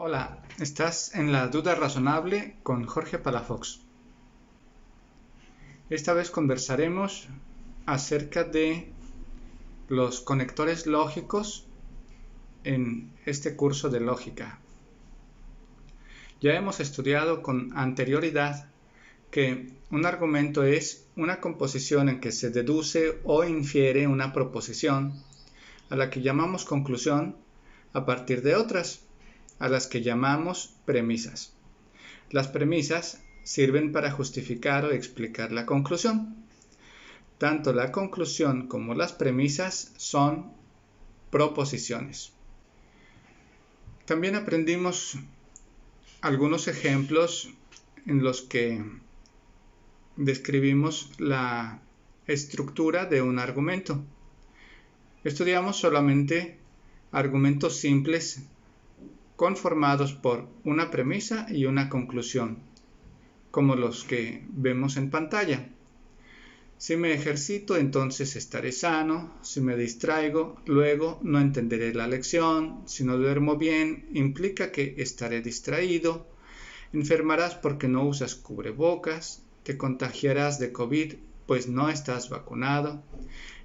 Hola, estás en La Duda Razonable con Jorge Palafox. Esta vez conversaremos acerca de los conectores lógicos en este curso de lógica. Ya hemos estudiado con anterioridad que un argumento es una composición en que se deduce o infiere una proposición, a la que llamamos conclusión, a partir de otras, a las que llamamos premisas. Las premisas sirven para justificar o explicar la conclusión. Tanto la conclusión como las premisas son proposiciones. También aprendimos algunos ejemplos en los que describimos la estructura de un argumento. Estudiamos solamente argumentos simples conformados por una premisa y una conclusión, como los que vemos en pantalla. Si me ejercito, entonces estaré sano. Si me distraigo, luego no entenderé la lección. Si no duermo bien, implica que estaré distraído. Enfermarás porque no usas cubrebocas. Te contagiarás de COVID, pues no estás vacunado.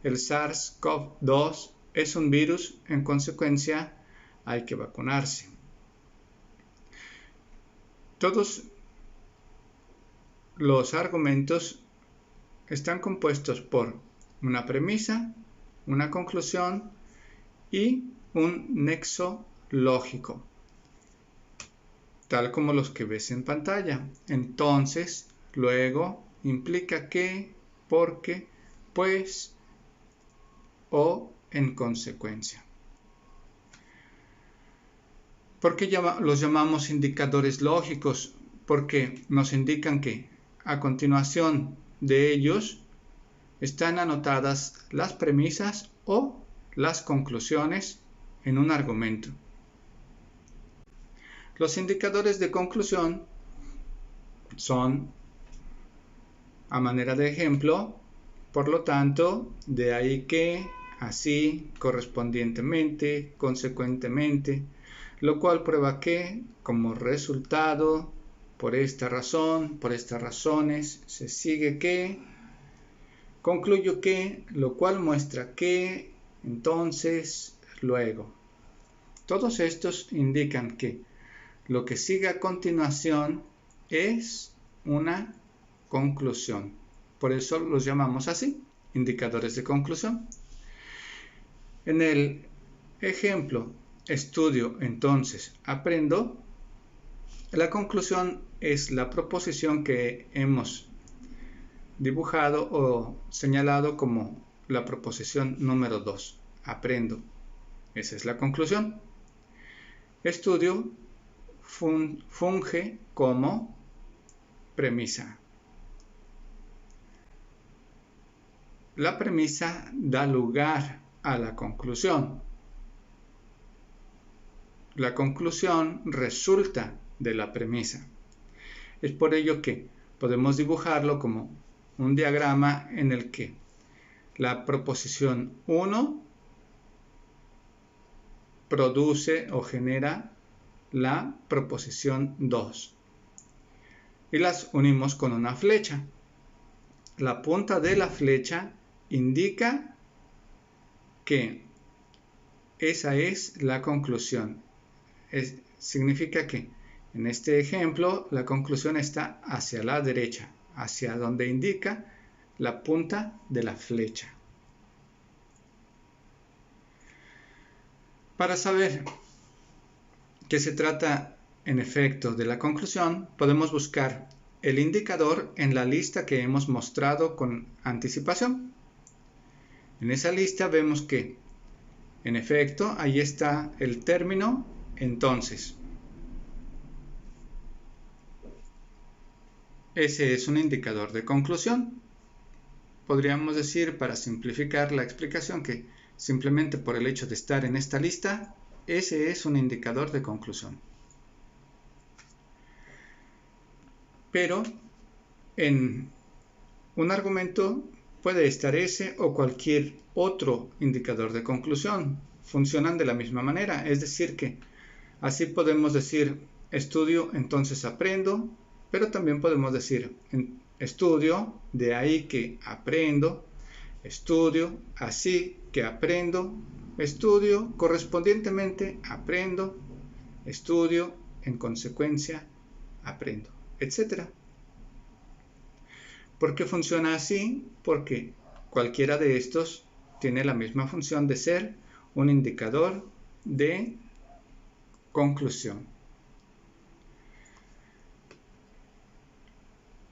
El SARS-CoV-2 es un virus, en consecuencia, hay que vacunarse. Todos los argumentos están compuestos por una premisa, una conclusión y un nexo lógico, tal como los que ves en pantalla. Entonces, luego, implica que, porque, pues o en consecuencia. ¿Por qué los llamamos indicadores lógicos? Porque nos indican que a continuación de ellos están anotadas las premisas o las conclusiones en un argumento. Los indicadores de conclusión son, a manera de ejemplo, por lo tanto, de ahí que, así, correspondientemente, consecuentemente, lo cual prueba que, como resultado, por esta razón, por estas razones, se sigue que, concluyo que, lo cual muestra que, entonces, luego. Todos estos indican que lo que sigue a continuación es una conclusión. Por eso los llamamos así, indicadores de conclusión. En el ejemplo estudio, entonces, aprendo, la conclusión es la proposición que hemos dibujado o señalado como la proposición número 2. Aprendo. Esa es la conclusión. Estudio funge como premisa. La premisa da lugar a la conclusión. La conclusión resulta de la premisa. Es por ello que podemos dibujarlo como un diagrama en el que la proposición 1 produce o genera la proposición 2 y las unimos con una flecha. La punta de la flecha indica que esa es la conclusión. Significa que en este ejemplo la conclusión está hacia la derecha, hacia donde indica la punta de la flecha. Para saber que se trata en efecto de la conclusión, podemos buscar el indicador en la lista que hemos mostrado con anticipación. En esa lista vemos que, en efecto, ahí está el término entonces. Ese es un indicador de conclusión. Podríamos decir, para simplificar la explicación, que simplemente por el hecho de estar en esta lista, ese es un indicador de conclusión. Pero en un argumento puede estar ese o cualquier otro indicador de conclusión. Funcionan de la misma manera, es decir que Así podemos decir estudio, entonces aprendo, pero también podemos decir estudio, de ahí que aprendo, estudio, así que aprendo, estudio, correspondientemente aprendo, estudio, en consecuencia aprendo, etc. ¿Por qué funciona así? Porque cualquiera de estos tiene la misma función de ser un indicador de conclusión.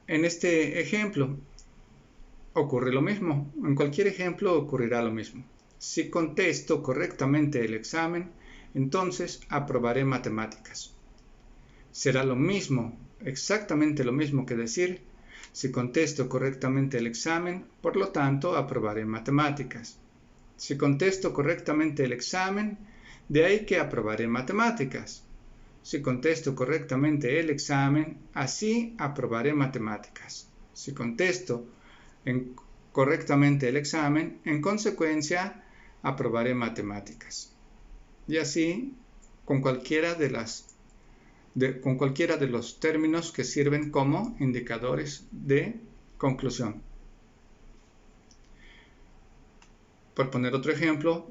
En este ejemplo ocurre lo mismo. En cualquier ejemplo ocurrirá lo mismo. Si contesto correctamente el examen, entonces aprobaré matemáticas. Será lo mismo, exactamente lo mismo que decir, si contesto correctamente el examen, por lo tanto aprobaré matemáticas. Si contesto correctamente el examen, de ahí que aprobaré matemáticas. Si contesto correctamente el examen, así aprobaré matemáticas. Si contesto correctamente el examen, en consecuencia aprobaré matemáticas. Y así con cualquiera de los términos que sirven como indicadores de conclusión. Por poner otro ejemplo,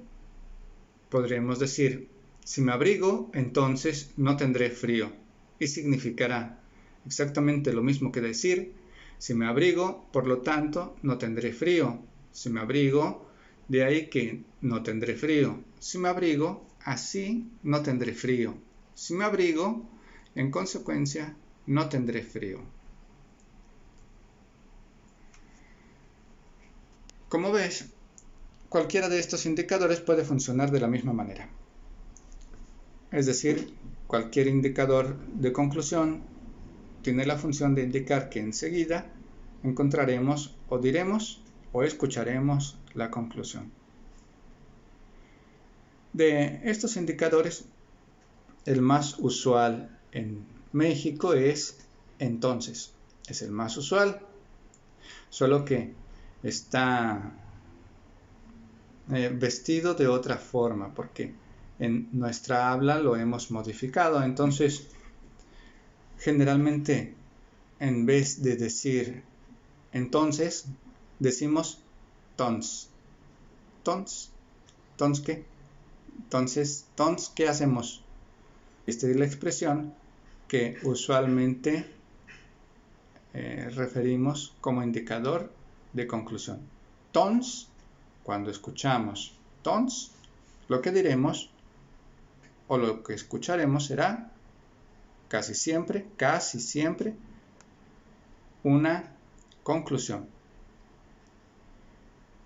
podríamos decir, si me abrigo, entonces no tendré frío. Y significará exactamente lo mismo que decir, si me abrigo, por lo tanto, no tendré frío. Si me abrigo, de ahí que no tendré frío. Si me abrigo, así no tendré frío. Si me abrigo, en consecuencia, no tendré frío. Como ves, cualquiera de estos indicadores puede funcionar de la misma manera. Es decir, cualquier indicador de conclusión tiene la función de indicar que enseguida encontraremos o diremos o escucharemos la conclusión. De estos indicadores, el más usual en México es entonces. Es el más usual, solo que está vestido de otra forma, porque en nuestra habla lo hemos modificado. Entonces, generalmente, en vez de decir entonces, decimos tons. ¿Tons? ¿Tons qué? Entonces, tons, ¿qué hacemos? Esta es la expresión que usualmente referimos como indicador de conclusión. Tons, cuando escuchamos tons, lo que diremos o lo que escucharemos será casi siempre una conclusión.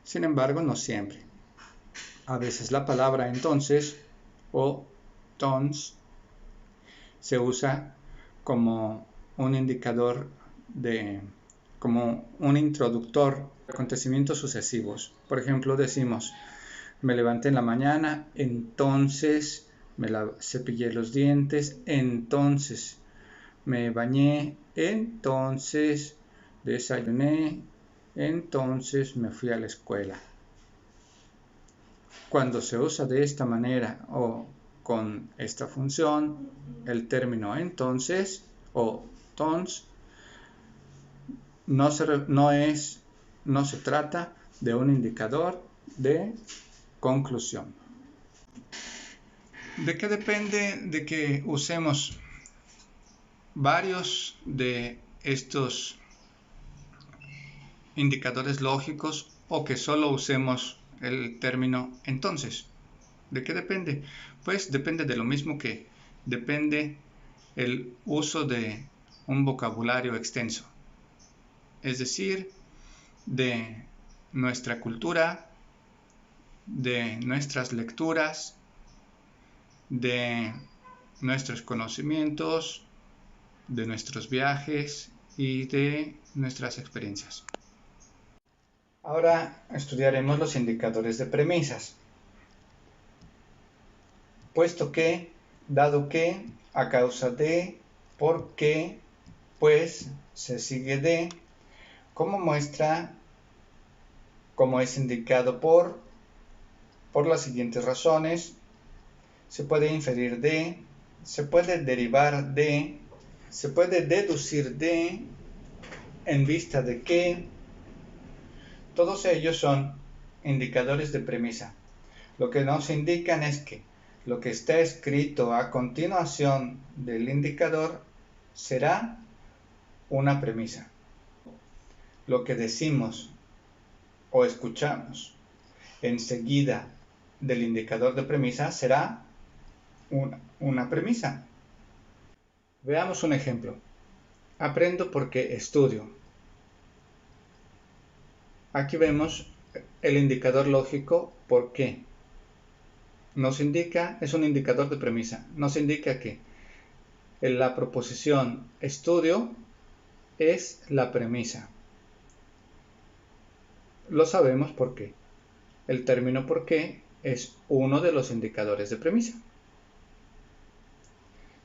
Sin embargo, no siempre. A veces la palabra entonces o tons se usa como un indicador como un introductor de acontecimientos sucesivos. Por ejemplo, decimos, me levanté en la mañana, entonces me cepillé los dientes, entonces me bañé, entonces desayuné, entonces me fui a la escuela. Cuando se usa de esta manera o con esta función, el término entonces o tons no se trata de un indicador de conclusión. ¿De qué depende de que usemos varios de estos indicadores lógicos o que solo usemos el término entonces? ¿De qué depende? Pues depende de lo mismo que depende el uso de un vocabulario extenso. Es decir, de nuestra cultura, de nuestras lecturas, de nuestros conocimientos, de nuestros viajes y de nuestras experiencias. Ahora estudiaremos los indicadores de premisas. Puesto que, dado que, a causa de, por qué, pues, se sigue de, como muestra, como es indicado por las siguientes razones, se puede inferir de, se puede derivar de, se puede deducir de, en vista de que, todos ellos son indicadores de premisa. Lo que nos indican es que lo que está escrito a continuación del indicador será una premisa. Lo que decimos o escuchamos enseguida del indicador de premisa será una premisa. Veamos un ejemplo. Aprendo porque estudio. Aquí vemos el indicador lógico ¿por qué? Nos indica, es un indicador de premisa, nos indica que la proposición estudio es la premisa. Lo sabemos porque el término por qué es uno de los indicadores de premisa.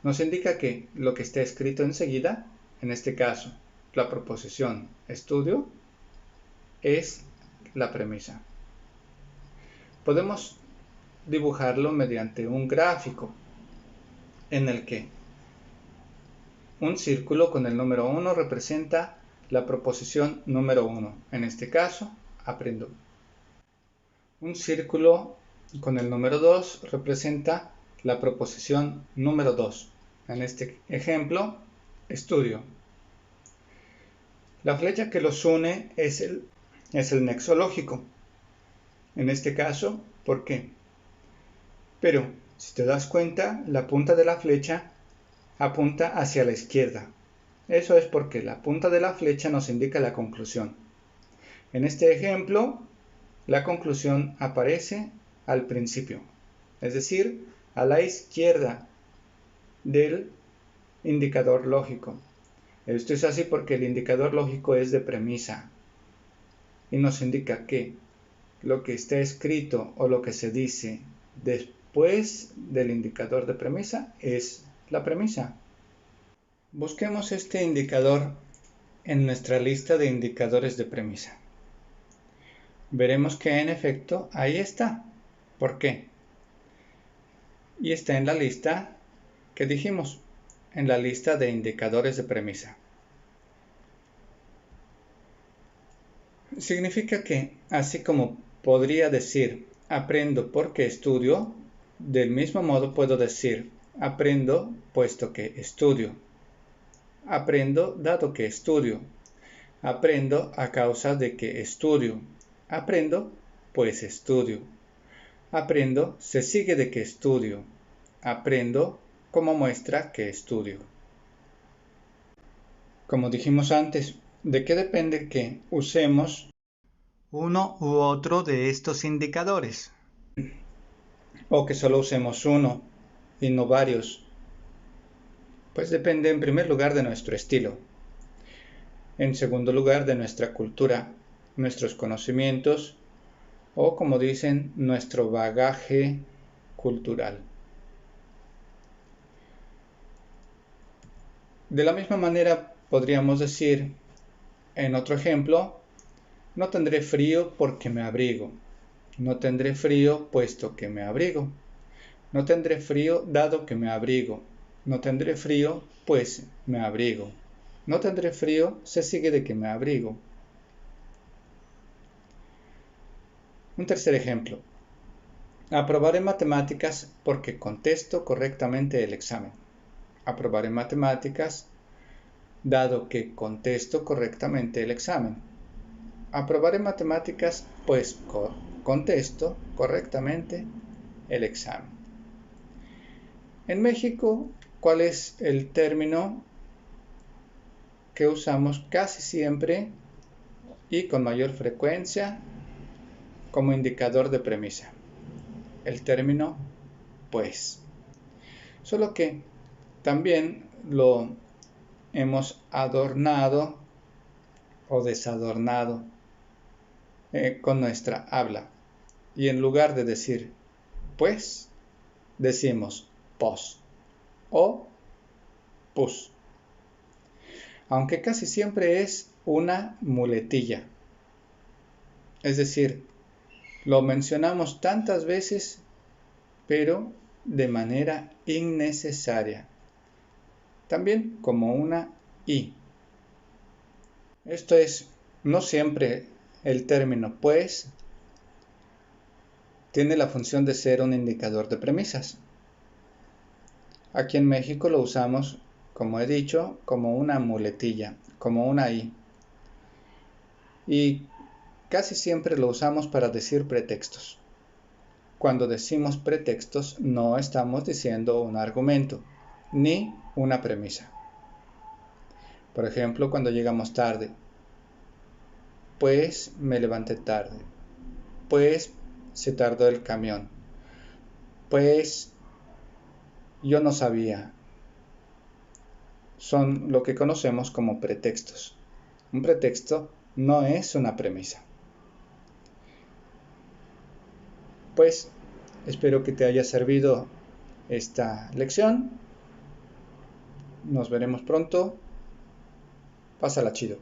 Nos indica que lo que está escrito enseguida, en este caso la proposición estudio, es la premisa. Podemos dibujarlo mediante un gráfico en el que un círculo con el número 1 representa la proposición número 1. En este caso, aprendo. Un círculo con el número 2 representa la proposición número 2. En este ejemplo, estudio. La flecha que los une es el nexo lógico. En este caso, ¿por qué? Pero, si te das cuenta, la punta de la flecha apunta hacia la izquierda. Eso es porque la punta de la flecha nos indica la conclusión. En este ejemplo, la conclusión aparece al principio, es decir, a la izquierda del indicador lógico. Esto es así porque el indicador lógico es de premisa y nos indica que lo que está escrito o lo que se dice después del indicador de premisa es la premisa. Busquemos este indicador en nuestra lista de indicadores de premisa. Veremos que en efecto ahí está. ¿Por qué? Y está en la lista que dijimos, en la lista de indicadores de premisa. Significa que, así como podría decir aprendo porque estudio, del mismo modo puedo decir aprendo puesto que estudio. Aprendo dado que estudio. Aprendo a causa de que estudio. Aprendo pues estudio. Aprendo se sigue de que estudio. Aprendo como muestra que estudio. Como dijimos antes, ¿de qué depende que usemos uno u otro de estos indicadores? O que solo usemos uno y no varios. Pues depende en primer lugar de nuestro estilo. En segundo lugar de nuestra cultura, nuestros conocimientos o, como dicen, nuestro bagaje cultural. De la misma manera podríamos decir, en otro ejemplo, no tendré frío porque me abrigo. No tendré frío puesto que me abrigo. No tendré frío dado que me abrigo. No tendré frío pues me abrigo. No tendré frío se sigue de que me abrigo. Un tercer ejemplo. Aprobaré matemáticas porque contesto correctamente el examen. Aprobaré matemáticas dado que contesto correctamente el examen. Aprobaré matemáticas pues contesto correctamente el examen. En México, ¿cuál es el término que usamos casi siempre y con mayor frecuencia como indicador de premisa? El término pues. Solo que también lo hemos adornado o desadornado con nuestra habla. Y en lugar de decir pues, decimos pos o pus. Aunque casi siempre es una muletilla. Es decir, lo mencionamos tantas veces, pero de manera innecesaria, también como una y. Esto es, no siempre el término pues tiene la función de ser un indicador de premisas. Aquí en México lo usamos, como he dicho, como una muletilla, como una i. Y casi siempre lo usamos para decir pretextos. Cuando decimos pretextos no estamos diciendo un argumento, ni una premisa. Por ejemplo, cuando llegamos tarde, pues me levanté tarde, pues se tardó el camión, pues yo no sabía. Son lo que conocemos como pretextos. Un pretexto no es una premisa. Pues espero que te haya servido esta lección. Nos veremos pronto. Pásala chido.